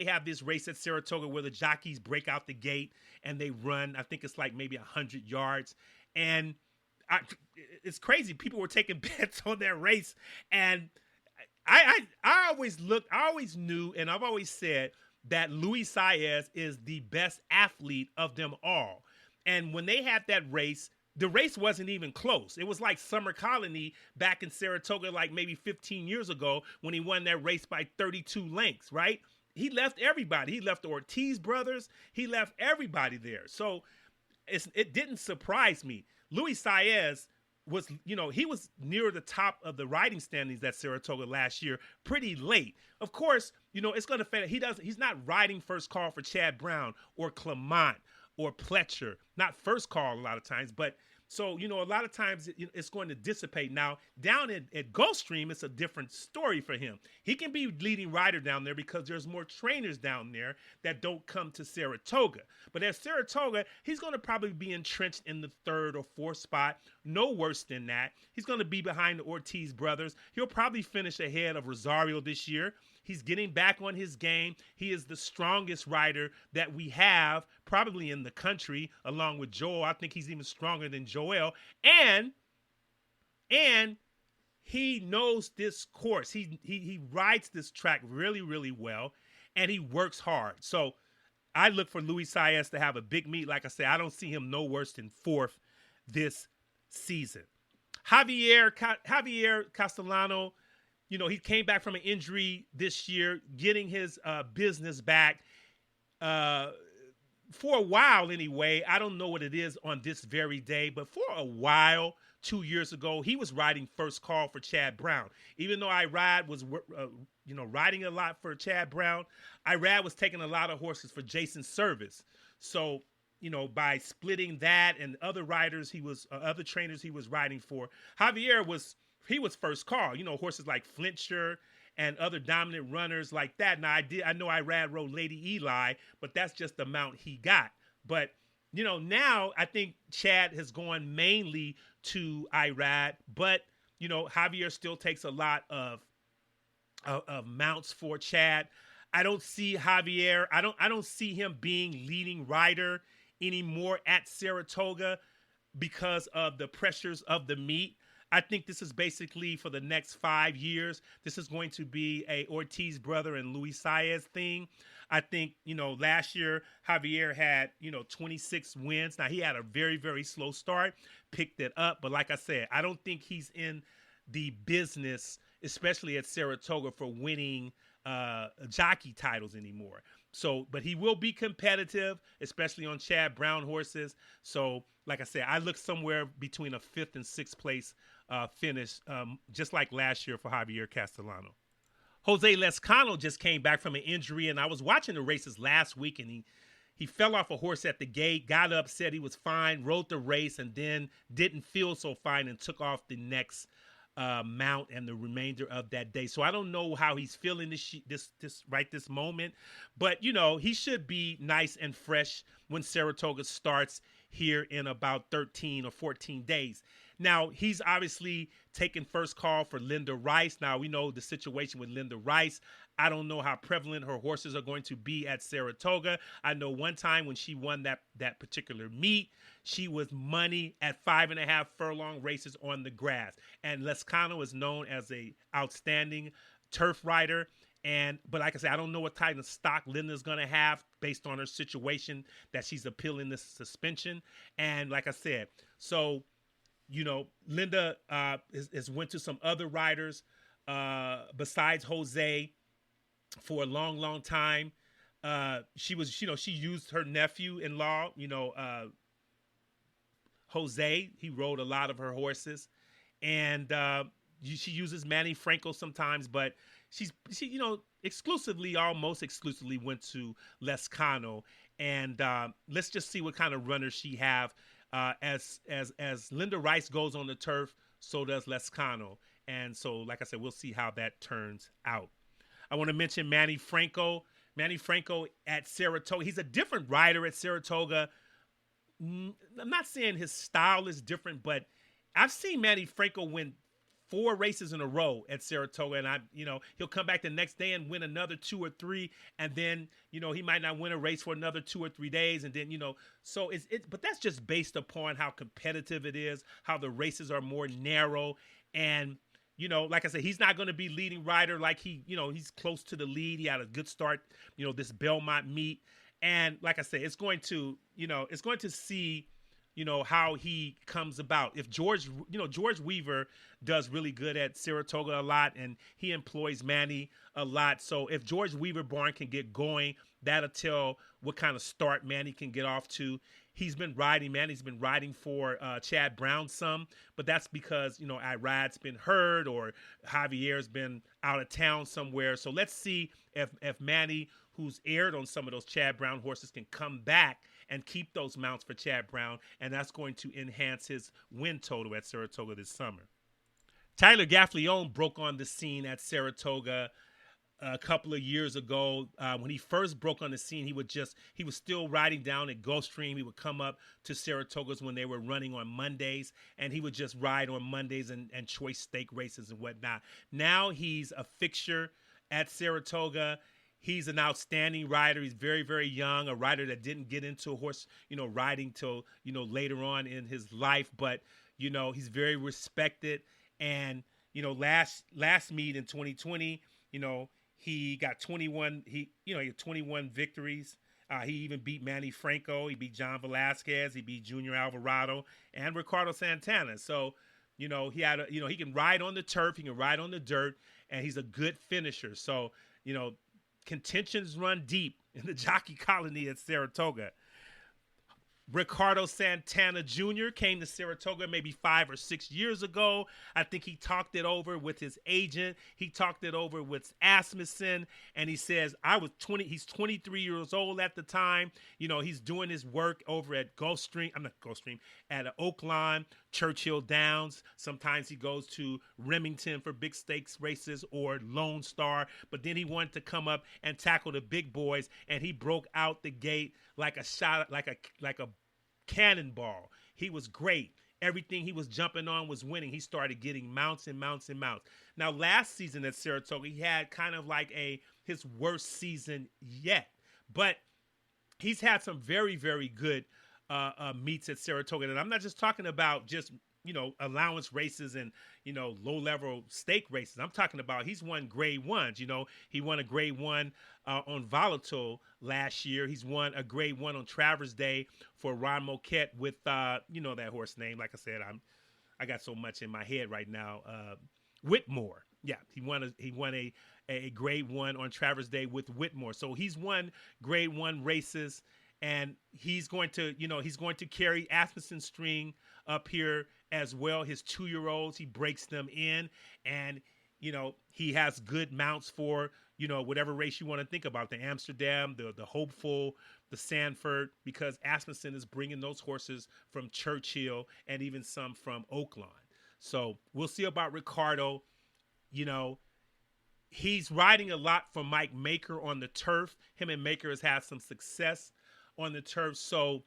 they have this race at Saratoga where the jockeys break out the gate and they run. I think it's like maybe 100 yards. And I, it's crazy. People were taking bets on that race. And I always knew, and I've always said that Luis Saez is the best athlete of them all. And when they had that race, the race wasn't even close. It was like Summer Colony back in Saratoga, like maybe 15 years ago when he won that race by 32 lengths, right? He left everybody. He left the Ortiz brothers. He left everybody there. So it didn't surprise me. Luis Saez was, he was near the top of the riding standings at Saratoga last year, pretty late. Of course, it's going to fit. He's not riding first call for Chad Brown or Clement or Pletcher, not first call a lot of times, but so, a lot of times it's going to dissipate. Now, down at Gulfstream, it's a different story for him. He can be leading rider down there because there's more trainers down there that don't come to Saratoga. But at Saratoga, he's going to probably be entrenched in the third or fourth spot. No worse than that. He's going to be behind the Ortiz brothers. He'll probably finish ahead of Rosario this year. He's getting back on his game. He is the strongest rider that we have probably in the country, along with Joel. I think he's even stronger than Joel. And he knows this course. He rides this track really, really well, and he works hard. So I look for Luis Saez to have a big meet. Like I said, I don't see him no worse than fourth this season. Javier Castellano, he came back from an injury this year, getting his business back for a while anyway. I don't know what it is on this very day, but for a while, 2 years ago, he was riding first call for Chad Brown. Even though Irad was, riding a lot for Chad Brown, Irad was taking a lot of horses for Jason Service. So, by splitting that and other riders, other trainers he was riding for, Javier was first call. Horses like Flincher and other dominant runners like that. Now I know Irad rode Lady Eli, but that's just the mount he got. But now I think Chad has gone mainly to Irad, but Javier still takes a lot of mounts for Chad. I don't see Javier. I don't see him being leading rider anymore at Saratoga because of the pressures of the meet. I think this is basically for the next 5 years. This is going to be a Ortiz brother and Luis Saez thing. I think, last year Javier had, 26 wins. Now he had a very, very slow start, picked it up. But like I said, I don't think he's in the business, especially at Saratoga, for winning jockey titles anymore. So, but he will be competitive, especially on Chad Brown horses. So, like I said, I look somewhere between a 5th and 6th place finish, just like last year for Javier Castellano. Jose Lescano just came back from an injury, and I was watching the races last week, and he fell off a horse at the gate, got up, said he was fine, rode the race, and then didn't feel so fine and took off the next mount and the remainder of that day. So I don't know how he's feeling this moment, but he should be nice and fresh when Saratoga starts here in about 13 or 14 days. Now, he's obviously taking first call for Linda Rice. Now, we know the situation with Linda Rice. I don't know how prevalent her horses are going to be at Saratoga. I know one time when she won that particular meet, she was money at 5.5 furlong races on the grass. And Lescano is known as a outstanding turf rider. But like I said, I don't know what type of stock Linda's going to have based on her situation that she's appealing this suspension. And like I said, so, Linda has went to some other riders besides Jose for a long, long time. She used her nephew-in-law, Jose. He rode a lot of her horses. And she uses Manny Franco sometimes, but she almost exclusively went to Lescano. And let's just see what kind of runner she have. As Linda Rice goes on the turf, so does Lescano. And so, like I said, we'll see how that turns out. I want to mention Manny Franco. Manny Franco at Saratoga. He's a different rider at Saratoga. I'm not saying his style is different, but I've seen Manny Franco win 4 races in a row at Saratoga, and he'll come back the next day and win another 2 or 3, and then he might not win a race for another 2 or 3 days, and then so but that's just based upon how competitive it is, how the races are more narrow, and like I said, he's not going to be leading rider like he's close to the lead. He had a good start, this Belmont meet, and like I said, it's going to see how he comes about. If George Weaver does really good at Saratoga a lot, and he employs Manny a lot. So if George Weaver barn can get going, that'll tell what kind of start Manny can get off to. Manny's been riding for Chad Brown some, but that's because, Irad's been hurt or Javier's been out of town somewhere. So let's see if Manny, who's aired on some of those Chad Brown horses, can come back and keep those mounts for Chad Brown, and that's going to enhance his win total at Saratoga this summer. Tyler Gaffalione broke on the scene at Saratoga a couple of years ago. When he first broke on the scene, he was still riding down at Gulfstream. He would come up to Saratogas when they were running on Mondays, and he would just ride on Mondays and choice stake races and whatnot. Now he's a fixture at Saratoga. He's an outstanding rider. He's very, very young, a rider that didn't get into horse, riding till, later on in his life. But, he's very respected. And, last meet in 2020, he got 21. He had 21 victories. He even beat Manny Franco. He beat John Velasquez. He beat Junior Alvarado and Ricardo Santana. So, he had he can ride on the turf. He can ride on the dirt, and he's a good finisher. So, contentions run deep in the jockey colony at Saratoga. Ricardo Santana Jr. came to Saratoga maybe 5 or 6 years ago. I think he talked it over with his agent. He talked it over with Asmussen, and he says, he's 23 years old at the time. He's doing his work over at at Oaklawn, Churchill Downs. Sometimes he goes to Remington for big stakes races or Lone Star, but then he wanted to come up and tackle the big boys, and he broke out the gate like a shot, like a cannonball. He was great. Everything he was jumping on was winning. He started getting mounts and mounts and mounts. Now, last season at Saratoga, he had kind of like his worst season yet, but he's had some very, very good meets at Saratoga. And I'm not just talking about just allowance races and, low-level stake races. I'm talking about he's won grade ones. He won a grade 1 on Volatile last year. He's won a grade 1 on Travers Day for Ron Moquette with, that horse name. Like I said, I got so much in my head right now. Whitmore. Yeah, he won a grade 1 on Travers Day with Whitmore. So he's won grade 1 races, and he's going to carry Asmussen's string up here as well. His 2-year-olds, he breaks them in, and he has good mounts for whatever race you want to think about, the Amsterdam, the Hopeful, the Sanford, because Asmussen is bringing those horses from Churchill and even some from Oaklawn. So we'll see about Ricardo. He's riding a lot for Mike Maker on the turf. Him and Maker has had some success on the turf. So,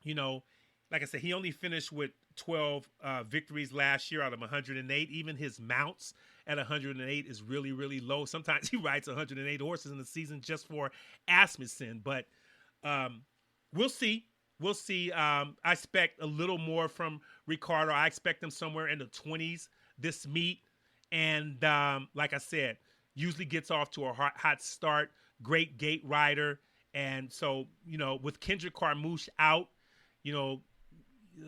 like I said, he only finished with 12 victories last year out of 108. Even his mounts at 108 is really, really low. Sometimes he rides 108 horses in the season just for Asmussen. But we'll see. We'll see. I expect a little more from Ricardo. I expect him somewhere in the 20s this meet. And like I said, usually gets off to a hot start. Great gate rider. And so, with Kendrick Carmouche out,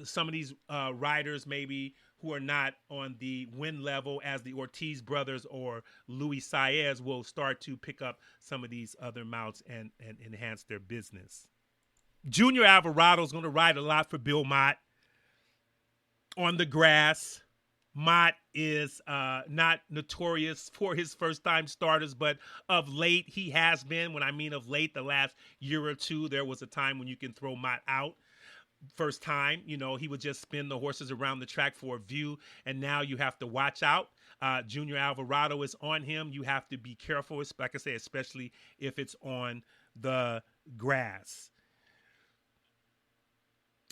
some of these riders maybe who are not on the win level as the Ortiz brothers or Luis Saez will start to pick up some of these other mounts and enhance their business. Junior Alvarado is going to ride a lot for Bill Mott on the grass. Mott is not notorious for his first-time starters, but of late he has been. When I mean of late, the last year or two, there was a time when you can throw Mott out. First time, he would just spin the horses around the track for a view, and now you have to watch out. Junior Alvarado is on him. You have to be careful, like I say, especially if it's on the grass.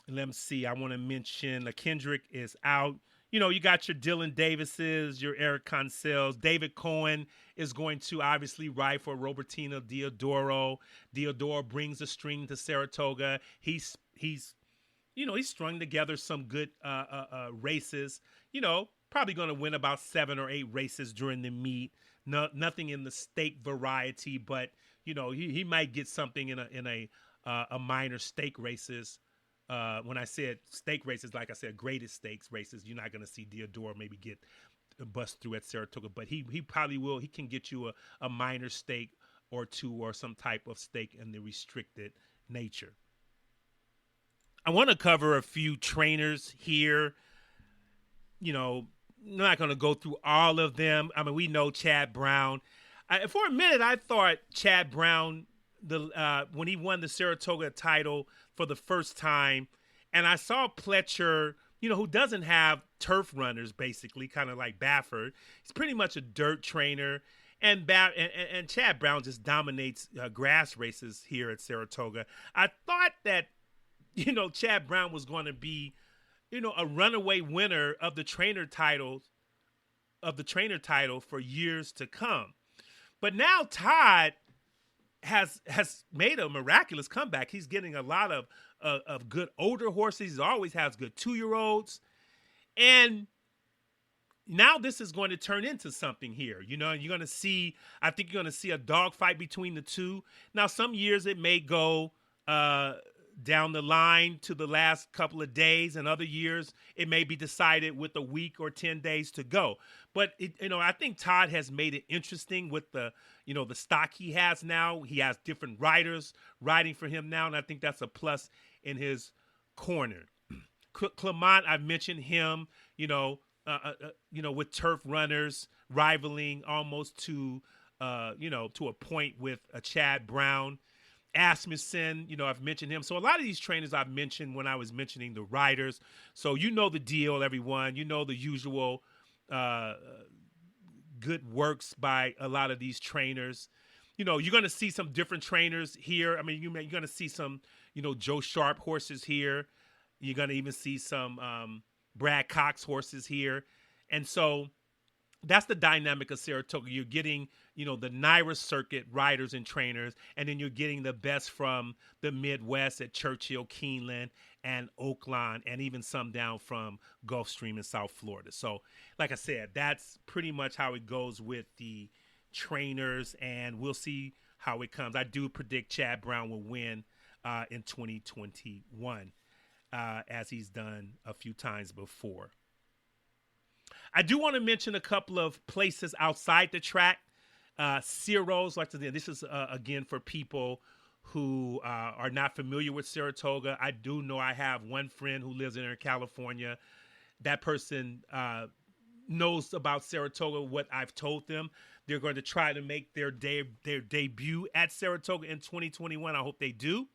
Let me see. I want to mention Kendrick is out. you got your Dylan Davises, your Eric Concells. David Cohen is going to obviously ride for Robertino Diodoro. Diodoro brings a string to Saratoga. He's strung together some good races. Probably going to win about 7 or 8 races during the meet. No, nothing in the stake variety, but he might get something in a minor stake races. When I said stake races, like I said, greatest stakes races, you're not going to see Diodoro maybe get bust through at Saratoga, but he probably will. He can get you a minor stake or two or some type of stake in the restricted nature. I want to cover a few trainers here. I'm not going to go through all of them. I mean, we know Chad Brown. For a minute, I thought Chad Brown, when he won the Saratoga title for the first time, and I saw Pletcher, who doesn't have turf runners, basically, kind of like Baffert. He's pretty much a dirt trainer. And Chad Brown just dominates grass races here at Saratoga. I thought that Chad Brown was going to be, a runaway winner of the trainer title for years to come. But now Todd has made a miraculous comeback. He's getting a lot of good older horses. He always has good 2-year-olds. And now this is going to turn into something here. I think you're going to see a dogfight between the two. Now, some years it may go down the line to the last couple of days, and other years it may be decided with a week or 10 days to go. But I think Todd has made it interesting with the stock he has now. He has different riders riding for him now, and I think that's a plus in his corner. Clement, I've mentioned him, with turf runners rivaling almost to a point with a Chad Brown. Asmussen, I've mentioned him. So a lot of these trainers I've mentioned when I was mentioning the riders. So the deal, everyone. The usual good works by a lot of these trainers. You're going to see some different trainers here. I mean, you're going to see some, Joe Sharp horses here. You're going to even see some Brad Cox horses here. And so that's the dynamic of Saratoga. You're getting, the NYRA circuit riders and trainers, and then you're getting the best from the Midwest at Churchill, Keeneland, and Oaklawn, and even some down from Gulfstream in South Florida. So, like I said, that's pretty much how it goes with the trainers, and we'll see how it comes. I do predict Chad Brown will win in 2021, as he's done a few times before. I do want to mention a couple of places outside the track. Ciro's, this is, again, for people who are not familiar with Saratoga. I do know I have one friend who lives in California. That person knows about Saratoga, what I've told them. They're going to try to make their debut at Saratoga in 2021. I hope they do.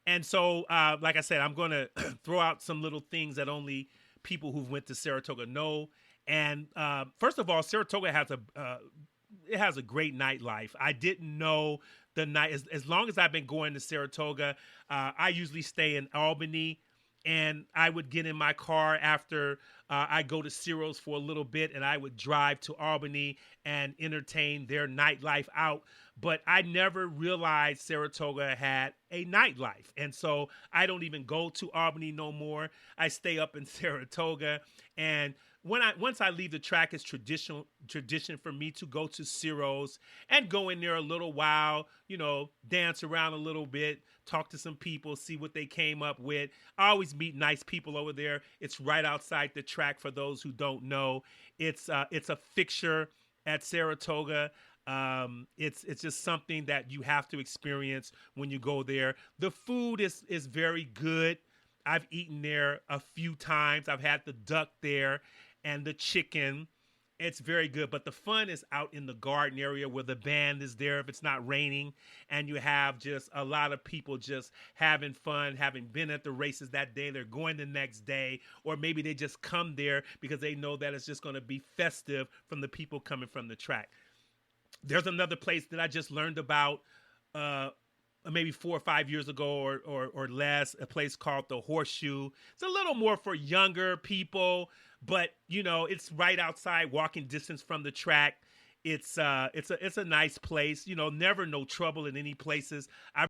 And so, like I said, I'm going to throw out some little things that only people who've went to Saratoga know. And first of all, Saratoga has a great nightlife. I didn't know the night. As long as I've been going to Saratoga, I usually stay in Albany, and I would get in my car after I go to Ciro's for a little bit, and I would drive to Albany and entertain their nightlife out. But I never realized Saratoga had a nightlife. And so I don't even go to Albany no more. I stay up in Saratoga. And once I leave the track, it's tradition for me to go to Ciro's and go in there a little while, dance around a little bit, talk to some people, see what they came up with. I always meet nice people over there. It's right outside the track for those who don't know. It's a fixture at Saratoga. It's just something that you have to experience when you go there. The food is very good. I've eaten there a few times. I've had the duck there and the chicken. It's very good. But the fun is out in the garden area where the band is there if it's not raining. And you have just a lot of people just having fun, having been at the races that day. They're going the next day. Or maybe they just come there because they know that it's just going to be festive from the people coming from the track. There's another place that I just learned about maybe 4 or 5 years ago or less, a place called the Horseshoe. It's a little more for younger people. but it's right outside walking distance from the track. It's a nice place. Never no trouble in any places. I